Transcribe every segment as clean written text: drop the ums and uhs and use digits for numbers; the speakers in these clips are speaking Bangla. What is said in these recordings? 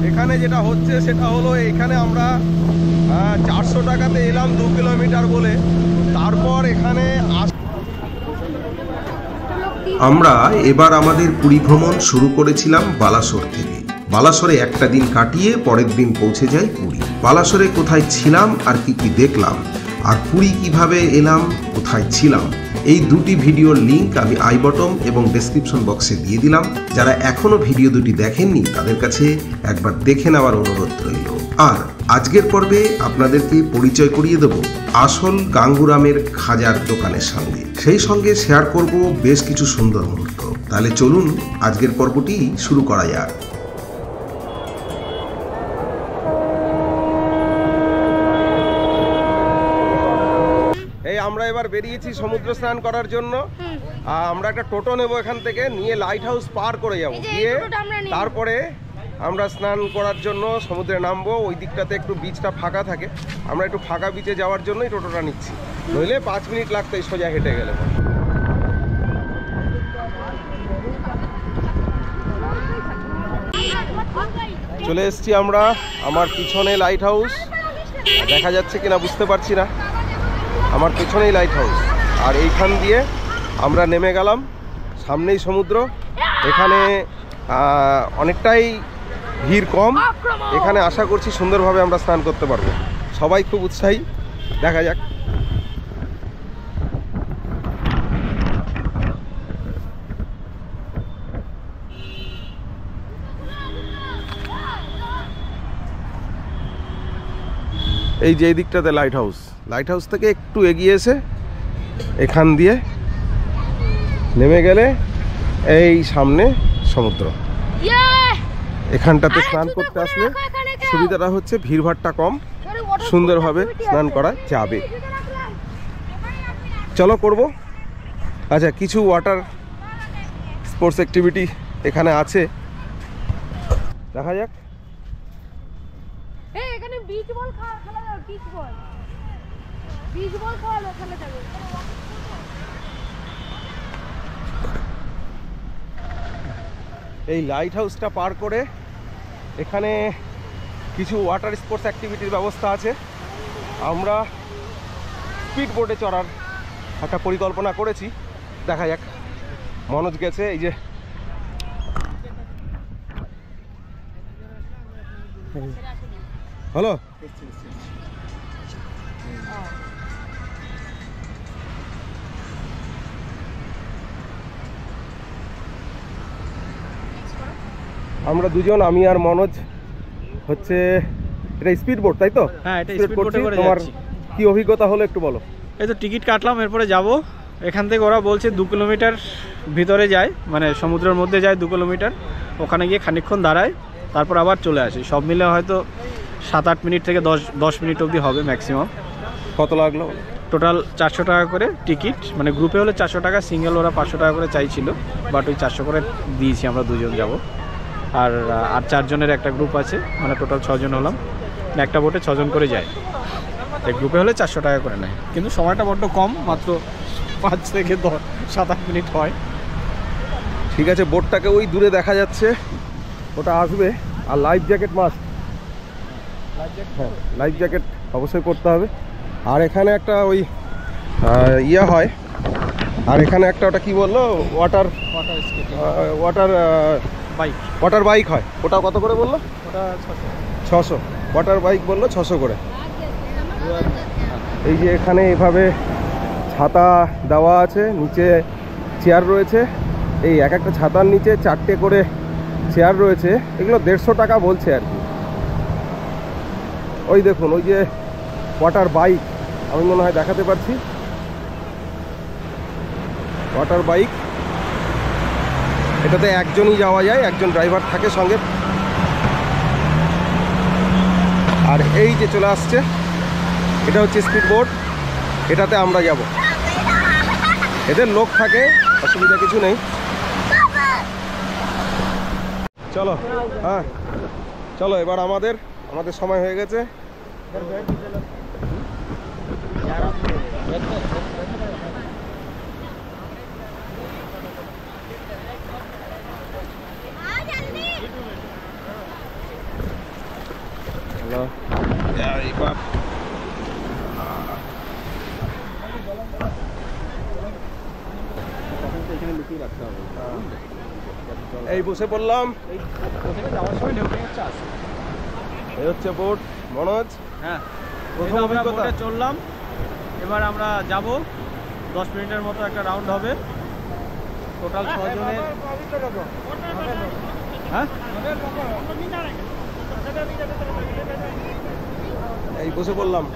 এখানে যেটা হচ্ছে সেটা হলো এখানে আমরা 400 টাকাতে এলাম 2 কিলোমিটার বলে, তারপর এখানে আমরা এবার আমাদের পুরী ভ্রমণ শুরু করেছিলাম বালাসোর থেকে। বালাসোরে একটা দিন কাটিয়ে পরের দিন পৌঁছে যাই পুরী। বালাসোরে কোথায় ছিলাম আর কি কি দেখলাম, আর পুরী কিভাবে এলাম, কোথায় ছিলাম, এই দুটি ভিডিওর লিংক আমি আই বটম এবং ডেসক্রিপশন বক্সে দিয়ে দিলাম। যারা এখনো ভিডিও দুটি দেখেননি তাদের কাছে একবার দেখে নেওয়ার অনুরোধ রইল। আর আজকের পর্বে আপনাদেরকে পরিচয় করিয়ে দেব আসল গাঙ্গুরামের খাজার দোকানের সঙ্গে, সেই সঙ্গে শেয়ার করব বেশ কিছু সুন্দর মুহূর্ত। তাহলে চলুন আজকের পর্বটি শুরু করা যাক। এই আমরা এবার বেরিয়েছি সমুদ্র স্নান করার জন্য। আমরা একটা টোটো নেব, এখান থেকে নিয়ে লাইট হাউস পার করে যাবো, গিয়ে তারপরে আমরা স্নান করার জন্য সমুদ্রে নামবো। ওই দিকটাতে একটু বিচটা ফাঁকা থাকে, আমরা একটু ফাঁকা বিচে যাওয়ার জন্যই টোটোটা নিচ্ছি, নইলে 5 মিনিট লাগতো এই সোজা হেঁটে গেলে। চলে এসছি আমরা, আমার পিছনে লাইট হাউস, দেখা যাচ্ছে কিনা বুঝতে পারছি না, আমার পেছনেই লাইট হাউস। আর এইখান দিয়ে আমরা নেমে গেলাম, সামনেই সমুদ্র। এখানে অনেকটাই ভিড় কম, এখানে আশা করছি সুন্দরভাবে আমরা স্নান করতে পারবো। সবাই খুব উৎসাহী, দেখা যাক। এই যে এই দিকটাতে লাইট হাউস, লাইট হাউস থেকে একটু এগিয়ে এসে এখান দিয়ে নেমে গেলে এই সামনে সমুদ্র। এখানটাতে স্নান করতে আসলে সুবিধাটা হচ্ছে ভিড়ভাড়টা কম, সুন্দরভাবে স্নান করা যাবে। চলো করব। আচ্ছা, কিছু ওয়াটার স্পোর্টস অ্যাক্টিভিটি এখানে আছে, দেখা যাক। এখানে বিচ বল খেলা যাবে, বিচ বল খেলা যাবে। এই লাইট হাউসটা পার করে এখানে কিছু ওয়াটার স্পোর্টস অ্যাক্টিভিটির ব্যবস্থা আছে। আমরা স্পিড বোটে চড়ার একটা পরিকল্পনা করেছি, দেখা যাক। মনোজ গেছে, এই যে হ্যালো, আমরা দুজন, আমি আর মনোজ হচ্ছে, এটা স্পিড বোট তাই তো? হ্যাঁ, এটা স্পিড বোটে করে তোমার যাচ্ছি। কি অভিজ্ঞতা হলো একটু বলো। এই তো টিকিট কাটলাম, এরপরে যাব। এখান থেকে ওরা বলছে 2 কিলোমিটার ভিতরে যায়, মানে সমুদ্রের মধ্যে যায় 2 কিলোমিটার। ওখানে গিয়ে খানিকক্ষণ দাঁড়ায়, তারপর আবার চলে আসি। সব মিলে হয়তো 7-8 মিনিট থেকে 10 মিনিট অবধি হবে ম্যাক্সিমাম। কত লাগলো? টোটাল 400 টাকা করে টিকিট, মানে গ্রুপে হলে 400 টাকা, সিঙ্গেল ওরা 500 টাকা করে চাইছিল, বাট ওই 400 করে দিয়েছি, আমরা দুজন যাব। আর 4 জনের একটা গ্রুপ আছে, মানে টোটাল 6 জন হলাম। একটা বোটে 6 জন করে যায়, এই গ্রুপে হলে 400 টাকা করে নেয়। কিন্তু সময়টা বড্ড কম, মাত্র 5 থেকে 7-8 মিনিট হয়। ঠিক আছে, বোটটাকে ওই দূরে দেখা যাচ্ছে, ওটা আসবে। আর লাইফ জ্যাকেট মাস্ট, হ্যাঁ লাইফ জ্যাকেট অবশ্যই পরতে হবে। আর এখানে একটা ওই ইয়ে হয়, আর এখানে একটা ওটা কি বললো, ওয়াটার বাইক হয়, ওটা কত করে বললো? ওটা 600। ওয়াটার বাইক বললো 600 করে। এই যে এখানে এভাবে ছাতা দেওয়া আছে, নিচে চেয়ার রয়েছে। এই এক একটা ছাতার নিচে 4টে করে চেয়ার রয়েছে, এগুলো 150 টাকা বলছে আর কি। ওই দেখুন, ওই যে ওয়াটার বাইক, আমি মনে হয় দেখাতে পারছি, ওয়াটার বাইক। এটাতে একজনই যাওয়া যায়, একজন ড্রাইভার থাকে সঙ্গে। আর এই যে চলে আসছে, এটা হচ্ছে স্পিড বোট, এটাতে আমরা যাব। এদের লোক থাকে, অসুবিধা কিছু নেই। চলো, হ্যাঁ চলো, এবার আমাদের সময় হয়ে গেছে। হ্যালো এইবার এখানে লুকিয়ে রাখতে হবে। এই বসে পড়লাম। ওখানে যাওয়ার সময় ঢেউ হচ্ছে আসে। এই হচ্ছে বোট মনোজ। হ্যাঁ, প্রথম আমরা অভিজ্ঞতা। বোটে চললাম। এবার আমরা যাব 10 মিনিটের মতো একটা রাউন্ড হবে। টোটাল 6 জনের। হ্যাঁ, এই বসে পড়লাম।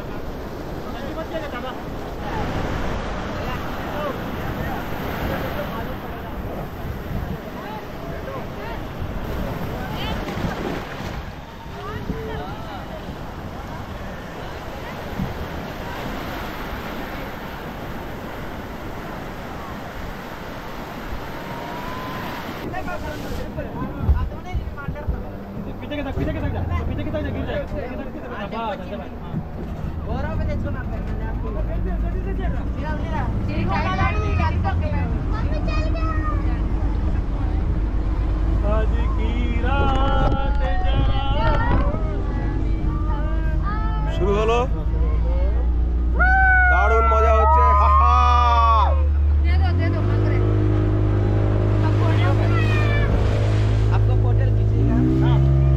শুরু হলো, দারুণ মজা হচ্ছে। হা হা दे दो मंगरे आपको होटल कीजिएगा।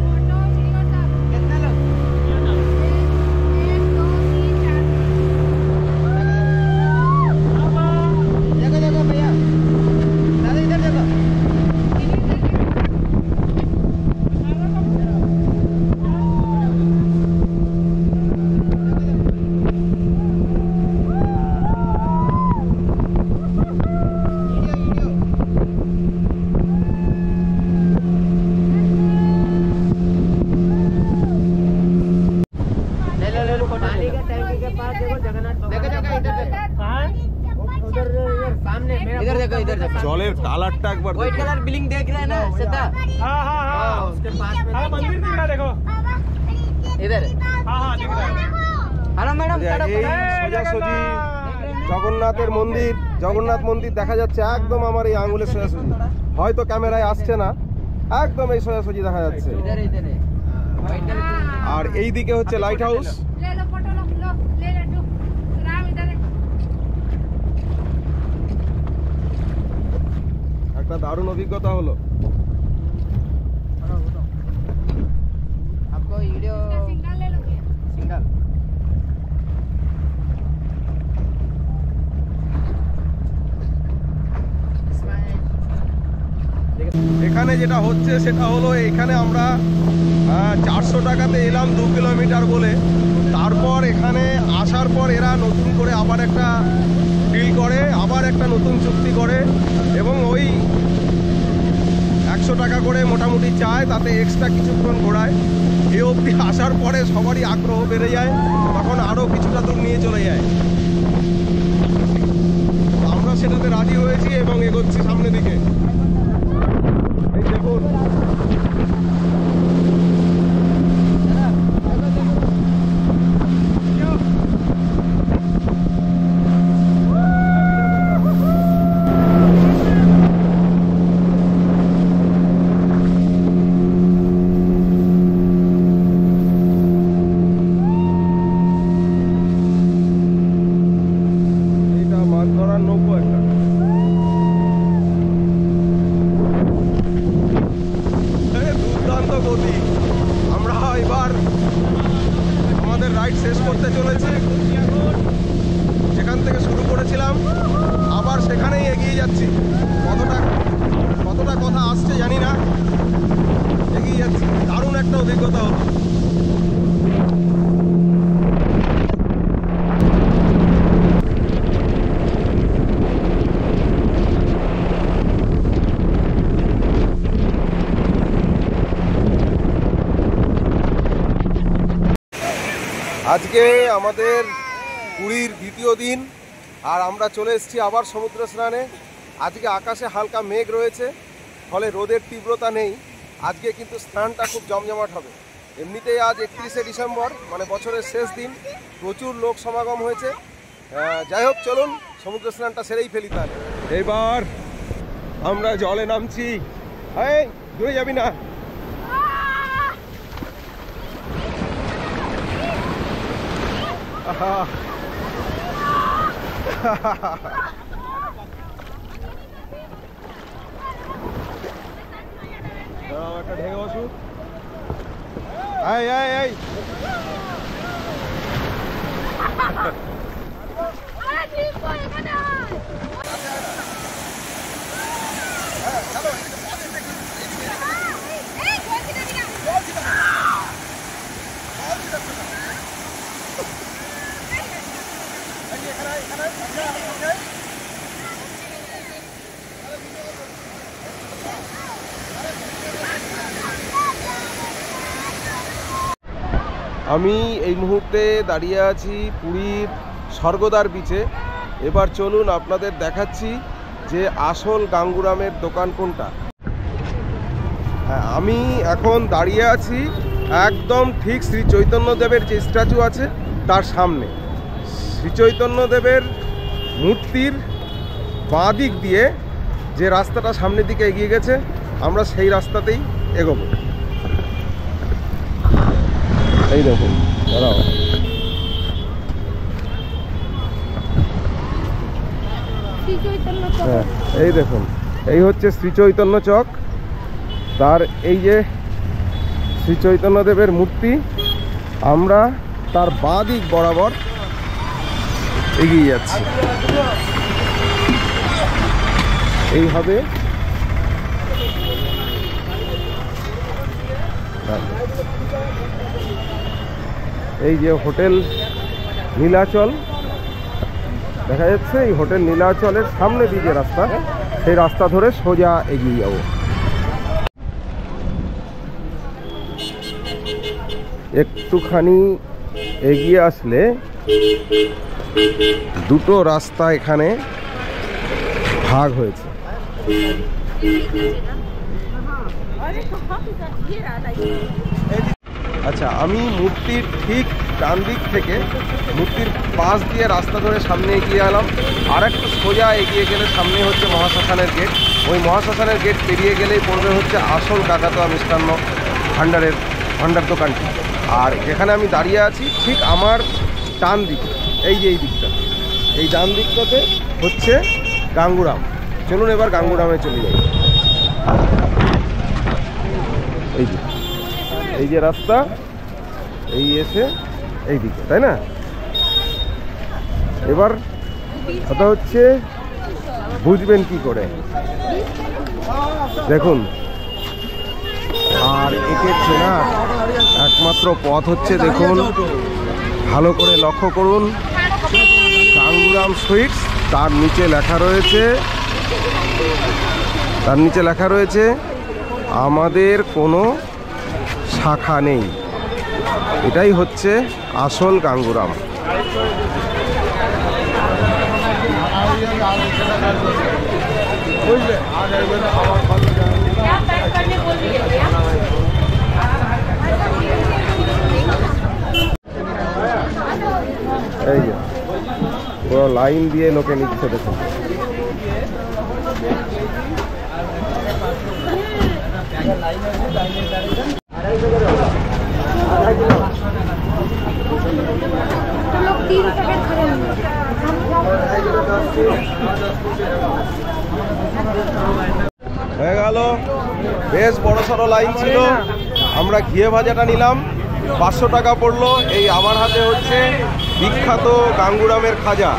फोटो वीडियो सब कितना लोग? 1 2 3 4 देखो देखो भैया, दादा इधर देखो। पानी का टैंकी के पास देखो जगन्नाथ देखो देखो इधर देखो उधर सामने इधर देखो इधर देखो জলের কালারটা একবার व्हाइट দেখুন। कलर बिल्डिंग देख रहे हैं ना सीधा हाँ हाँ हाँ, उसके पास में मंदिर दिख रहा है देखो। इधर हाँ हाँ दिख रहा है। हेलो मैडम এই সোজাসুজি জগন্নাথের মন্দির, জগন্নাথ মন্দির দেখা যাচ্ছে একদম আমার এই আঙুলের সোজাসুজি। হয়তো ক্যামেরায় আসছে না, একদম এই সোজাসুজি দেখা যাচ্ছে। इधर इधर है व्हाइट कलर আর এই দিকে হচ্ছে লাইট হাউস। ले लो फोटो लो ले लड्डू राम इधर একটা দারুণ অভিজ্ঞতা হলো। आपको वीडियो सिंगल ले लो भैया सिंगल এখানে যেটা হচ্ছে সেটা হলো, এখানে আমরা 400 টাকাতে এলাম 2 কিলোমিটার বলে। তারপর এখানে আসার পর এরা নতুন করে আবার একটা ডিল করে, আবার একটা নতুন চুক্তি করে এবং ওই 100 টাকা করে মোটামুটি চায়, তাতে এক্সট্রা কিছুক্ষণ ঘোরায়। এ অবধি আসার পরে সবারই আগ্রহ বেড়ে যায়, তখন আরও কিছুটা দূর নিয়ে চলে যায়। আমরা সেটাতে রাজি হয়েছি এবং এগোচ্ছি সামনের দিকে। এই দেখুন, এটা মাছ ধরার নৌকো একটা। দুর্দান্ত গতি। আমরা এবার আমাদের রাইড শেষ করতে চলেছি। যেখান থেকে শুরু করেছিলাম আবার সেখানেই এগিয়ে যাচ্ছি। কতটা কথা আসছে জানি না, এগিয়ে যাচ্ছি। দারুণ একটা অভিজ্ঞতা হলো। আজকে আমাদের পুরীর দ্বিতীয় দিন, আর আমরা চলে এসেছি আবার সমুদ্র স্নানে। আজকে আকাশে হালকা মেঘ রয়েছে, ফলে রোদের তীব্রতা নেই। আজকে কিন্তু স্নানটা খুব জমজমাট হবে। এমনিতেই আজ 31শে ডিসেম্বর, মানে বছরের শেষ দিন, প্রচুর লোক সমাগম হয়েছে। যাই হোক, চলুন সমুদ্র স্নানটা সেরেই ফেলি তাহলে। এবার আমরা জলে নামছি। এই দূরে যাবি না। একটা ঢেকে বসু। এই এই এই আমি এই মুহূর্তে দাঁড়িয়ে আছি পুরীর স্বর্গদ্বার বিচে। এবার চলুন আপনাদের দেখাচ্ছি যে আসল গাঙ্গুরামের দোকান কোনটা। হ্যাঁ, আমি এখন দাঁড়িয়ে আছি একদম ঠিক শ্রী চৈতন্যদেবের যে স্ট্যাচু আছে তার সামনে। শ্রী চৈতন্যদেবের মূর্তির বাঁ দিক দিয়ে যে রাস্তাটা সামনের দিকে এগিয়ে গেছে, আমরা সেই রাস্তাতেই এগোবো। এই দেখুন, দাঁড়াও, হ্যাঁ এই দেখুন, এই হচ্ছে শ্রী চৈতন্য চক। তার এই যে শ্রী চৈতন্যদেবের মূর্তি, আমরা তার বাঁ দিক বরাবর এগিয়ে যাচ্ছি। এইভাবে এই যে হোটেল নীলাচল দেখা যাচ্ছে, এই হোটেল নীলাচলের সামনে দিয়ে যে রাস্তা, সেই রাস্তা ধরে সোজা এগিয়ে যাব। একটুখানি এগিয়ে আসলে দুটো রাস্তা এখানে ভাগ হয়েছে। আচ্ছা, আমি মূর্তির ঠিক ডান দিক থেকে মূর্তির পাশ দিয়ে রাস্তা ধরে সামনে এগিয়ে এলাম। আর একটু সোজা এগিয়ে গেলে সামনে হচ্ছে মহাশ্মশানের গেট। ওই মহাশ্মশানের গেট পেরিয়ে গেলেই পড়বে হচ্ছে আসল কাকাতুয়া মিষ্টান্ন ভাণ্ডার দোকানটি। আর যেখানে আমি দাঁড়িয়ে আছি ঠিক আমার ডান দিকে, এই যে এই দিকটা, এই ডান দিকটাতে হচ্ছে গাঙ্গুরাম। চলুন এবার গাঙ্গুরামে চলে যাই। এই যে রাস্তা, এই এসে এই দিকে, তাই না? এবার কথা হচ্ছে বুঝবেন কি করে, দেখুন। আর একে চেনার একমাত্র পথ হচ্ছে, দেখুন ভালো করে লক্ষ্য করুন, গাঙ্গুরাম সুইটস। তার নিচে লেখা রয়েছে আমাদের কোনো শাখা নেই। এটাই হচ্ছে আসল গাঙ্গুরাম। এই যে পুরো লাইন দিয়ে লোকে নিচ্ছে, দেখুন। হয়ে গেল, বেশ বড় সড়ো লাইন ছিল। আমরা ঘিয়ে ভাজাটা নিলাম, 500 টাকা পড়লো। এই আমার হাতে হচ্ছে বিখ্যাত গাঙ্গুরামের খাজা।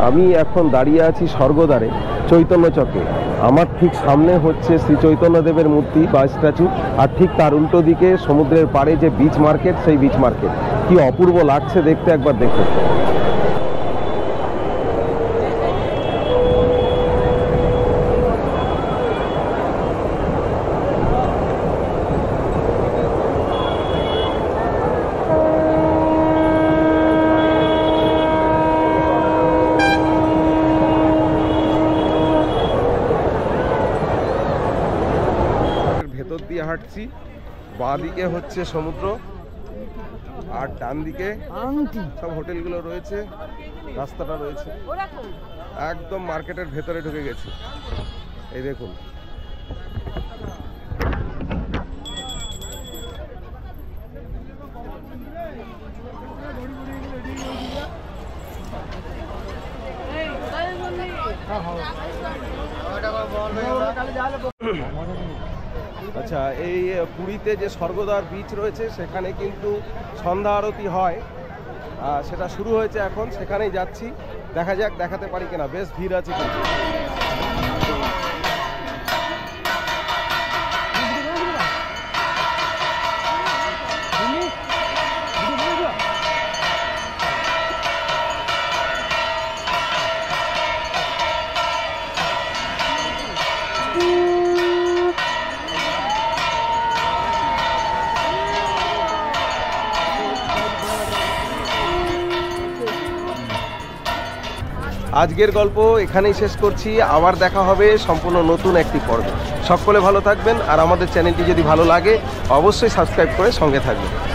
আমি এখন দাঁড়িয়ে আছি স্বর্গদ্বারে চৈতন্য চকে। আমার ঠিক সামনে হচ্ছে শ্রী চৈতন্যদেবের মূর্তি বা স্ট্যাচু, আর ঠিক তার উল্টো দিকে সমুদ্রের পাড়ে যে বিচ মার্কেট, সেই বিচ মার্কেট। কি অপূর্ব লাগছে দেখতে, একবার দেখুন। দিয়ে হাঁটছি, বাঁ দিকে হচ্ছে সমুদ্র আর ডান দিকে সব হোটেলগুলো রয়েছে। রাস্তাটা রয়েছে, একদম মার্কেটের ভেতরে ঢুকে গেছি। এই দেখুন, আচ্ছা এই পুরীতে যে স্বর্গদ্বার বিচ রয়েছে সেখানে কিন্তু সন্ধ্যা আরতি হয়, সেটা শুরু হয়েছে এখন, সেখানেই যাচ্ছি। দেখা যাক দেখাতে পারি কিনা, বেশ ভিড় আছে কিন্তু। আজকের গল্প এখানেই শেষ করছি, আবার দেখা হবে সম্পূর্ণ নতুন একটি পর্বে। সকলে ভালো থাকবেন, আর আমাদের চ্যানেলটি যদি ভালো লাগে অবশ্যই সাবস্ক্রাইব করে সঙ্গে থাকবেন।